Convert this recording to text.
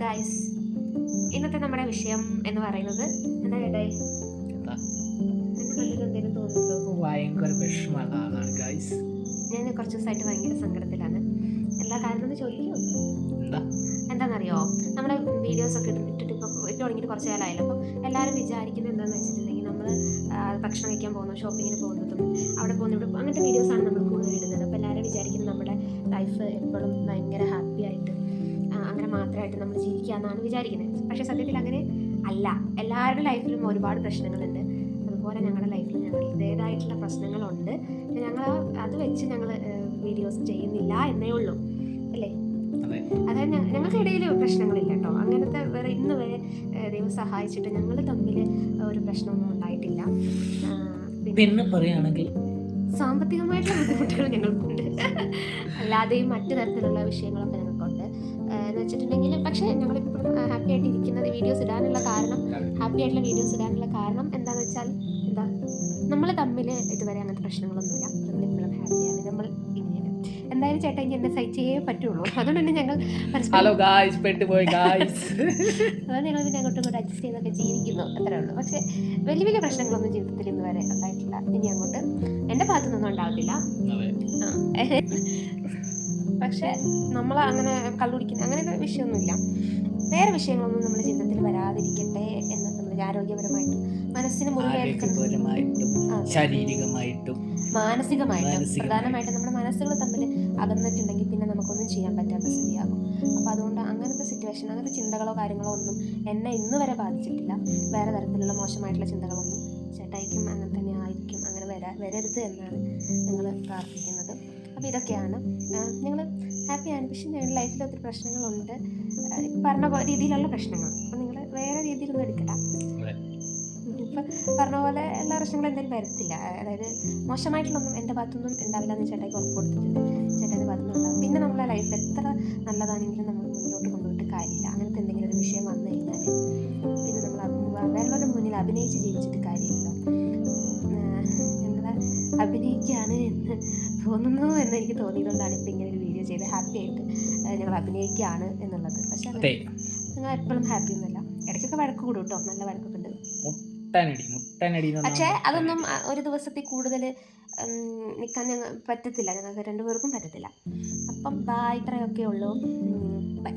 Guys, ഇന്നത്തെ നമ്മുടെ വിഷയം എന്ന് പറയുന്നത് എന്താ കേട്ടേ? എന്തെങ്കിലും തോന്നുന്നുണ്ടോ? ഭയങ്കര വിഷമമാണ് ഗൈസ്. ഞാൻ കുറച്ച് ദിവസമായിട്ട് ഭയങ്കര സങ്കടത്തിലാണ്. എല്ലാ കാര്യം ചോദിക്കൂ. എന്താണെന്നറിയോ, നമ്മുടെ വീഡിയോസൊക്കെ ഇട്ടിട്ട് ഇപ്പോൾ തുടങ്ങിയിട്ട് കുറച്ച് കാലമായല്ലോ. അപ്പോൾ എല്ലാവരും വിചാരിക്കുന്നത് എന്താണെന്ന് വെച്ചിട്ടുണ്ടെങ്കിൽ നമ്മൾ ഭക്ഷണം കഴിക്കാൻ പോകുന്നു, ഷോപ്പിങ്ങിന് പോകുന്നതും അവിടെ പോകുന്നതും അങ്ങനത്തെ വീഡിയോസാണ് നമ്മൾ കൂടുതൽ ഇടുന്നത്. അപ്പോൾ എല്ലാവരും വിചാരിക്കുന്നത് നമ്മുടെ ലൈഫ് എപ്പോഴും ഭയങ്കര ഹാപ്പി ആയിട്ട് അങ്ങനെ മാത്രമായിട്ട് നമ്മൾ ജീവിക്കുക എന്നാണ് വിചാരിക്കുന്നത്. പക്ഷേ സത്യത്തിൽ അങ്ങനെ അല്ല. എല്ലാവരുടെ ലൈഫിലും ഒരുപാട് പ്രശ്നങ്ങളുണ്ട്. അതുപോലെ ഞങ്ങളുടെ ലൈഫിൽ ഞങ്ങളുടേതായിട്ടുള്ള പ്രശ്നങ്ങളുണ്ട്. ഞങ്ങൾ അത് വെച്ച് ഞങ്ങൾ വീഡിയോസ് ചെയ്യുന്നില്ല എന്നേ ഉള്ളൂ, അല്ലേ? അതായത് ഞങ്ങൾക്കിടയിൽ പ്രശ്നങ്ങളില്ല കേട്ടോ. അങ്ങനത്തെ വേറെ ഇന്ന് വരെ ദൈവം സഹായിച്ചിട്ട് ഞങ്ങൾ തമ്മിൽ ഒരു പ്രശ്നമൊന്നും ഉണ്ടായിട്ടില്ല. പിന്നെ പറയുകയാണെങ്കിൽ സാമ്പത്തികമായിട്ടുള്ള ബുദ്ധിമുട്ടുകൾ ഞങ്ങൾക്കുണ്ട്, അല്ലാതെയും മറ്റു തരത്തിലുള്ള വിഷയങ്ങളൊക്കെ ഞങ്ങൾക്കുണ്ട് എന്ന് വെച്ചിട്ടുണ്ടെങ്കിൽ. പക്ഷേ ഞങ്ങളിപ്പോഴും ഹാപ്പി ആയിട്ട് ഇരിക്കുന്നത് ഹാപ്പി ആയിട്ടുള്ള വീഡിയോസ് ഇടാനുള്ള കാരണം എന്താണെന്ന് വെച്ചാൽ നമ്മൾ തമ്മിൽ ഇതുവരെ അങ്ങനത്തെ പ്രശ്നങ്ങളൊന്നുമില്ല. നമ്മളിപ്പോഴും ഹാപ്പിയാണ്. നമ്മൾ ഇങ്ങനെയാണ്. എന്തായാലും ചേട്ടാ ഇനി എന്നെ സഹിച്ചേ പറ്റുള്ളൂ. അതുകൊണ്ട് തന്നെ ഞങ്ങൾ അതുകൊണ്ട് ഞങ്ങൾ പിന്നെ അങ്ങോട്ടും ഇങ്ങോട്ട് അഡ്ജസ്റ്റ് ചെയ്തൊക്കെ ജീവിക്കുന്നു, അത്രേ ഉള്ളൂ. പക്ഷേ വലിയ വലിയ പ്രശ്നങ്ങളൊന്നും ജീവിതത്തിൽ ഇന്ന് വരെ ഉണ്ടായിട്ടില്ല. ഇനി അങ്ങോട്ട് എൻ്റെ ഭാഗത്തുനിന്നൊന്നും ഉണ്ടാവത്തില്ല. പക്ഷേ നമ്മൾ അങ്ങനെ കള്ളുടിക്കുന്ന അങ്ങനെ വിഷയമൊന്നുമില്ല. വേറെ വിഷയങ്ങളൊന്നും നമ്മുടെ ജീവിതത്തിൽ വരാതിരിക്കട്ടെ എന്ന് നമ്മൾ ആരോഗ്യപരമായിട്ടും മനസ്സിന് മുറിവേൽക്കുന്നതും ശാരീരികമായിട്ടും മാനസികമായിട്ടും പ്രധാനമായിട്ടും നമ്മുടെ മനസ്സുകൾ തമ്മിൽ അകന്നിട്ടുണ്ടെങ്കിൽ പിന്നെ നമുക്കൊന്നും ചെയ്യാൻ പറ്റാത്ത സ്ഥിതിയാകും. അപ്പോൾ അതുകൊണ്ട് അങ്ങനത്തെ സിറ്റുവേഷൻ, അങ്ങനത്തെ ചിന്തകളോ കാര്യങ്ങളോ ഒന്നും എന്നെ ഇന്ന് വരെ ബാധിച്ചിട്ടില്ല. വേറെ തരത്തിലുള്ള മോശമായിട്ടുള്ള ചിന്തകളൊന്നും ചേട്ടായിക്കും അങ്ങനെ തന്നെ ആയിരിക്കും, അങ്ങനെ വരരുത് എന്നാണ് ഞങ്ങൾ പ്രാർത്ഥിക്കുന്നത്. അപ്പോൾ ഇതൊക്കെയാണ്. ഞങ്ങൾ ഹാപ്പിയാണ്. പക്ഷേ ഞങ്ങളുടെ ലൈഫിൽ ഒത്തിരി പ്രശ്നങ്ങളുണ്ട്, പറഞ്ഞ രീതിയിലുള്ള പ്രശ്നങ്ങൾ. അപ്പോൾ നിങ്ങൾ വേറെ രീതിയിലൊന്നും എടുക്കണ്ട. ഇപ്പം പറഞ്ഞ പോലെ എല്ലാ പ്രശ്നങ്ങളും എന്തായാലും വരത്തില്ല. അതായത് മോശമായിട്ടുള്ളൊന്നും എൻ്റെ ഭാഗത്തൊന്നും ഉണ്ടാവില്ല എന്ന് ചേട്ടായിക്ക് ഉറപ്പ് കൊടുത്തിട്ടുണ്ട്. ചേട്ടൻ്റെ ഭാഗത്തൊന്നും ഉണ്ടാവും. പിന്നെ നമ്മളെ ലൈഫ് എത്ര നല്ലതാണെങ്കിലും നമ്മൾ മുന്നോട്ട് കൊണ്ടുപോയിട്ട് കാര്യമില്ല. അങ്ങനത്തെ എന്തെങ്കിലും ഒരു വിഷയം വന്നു കഴിഞ്ഞാൽ പിന്നെ നമ്മൾ വേറൊരു മുന്നിൽ അഭിനയിച്ച് ജീവിച്ചിട്ട് കാര്യമില്ലല്ലോ. ഞങ്ങൾ അഭിനയിക്കുകയാണ് എന്ന് തോന്നുന്നു എന്ന് എനിക്ക് തോന്നിയതുകൊണ്ടാണ് ഇപ്പം ഇങ്ങനെ ഒരു വീഡിയോ ചെയ്ത് ഹാപ്പി ആയിട്ട് ഞങ്ങൾ അഭിനയിക്കുകയാണ് എന്നുള്ളത്. പക്ഷേ ഞങ്ങൾ എപ്പോഴും ഹാപ്പി ഒന്നുമല്ല. ഇടയ്ക്കൊക്കെ വഴക്ക് കൂടും കേട്ടോ, നല്ല വഴക്കൊക്കെ ഉണ്ട്. പക്ഷേ അതൊന്നും ഒരു ദിവസത്തിൽ കൂടുതൽ നിൽക്കാൻ ഞങ്ങൾ പറ്റത്തില്ല, ഞങ്ങൾക്ക് രണ്ടുപേർക്കും പറ്റത്തില്ല. അപ്പം ഇത്രയൊക്കെ ഉള്ളൂ. ബൈ.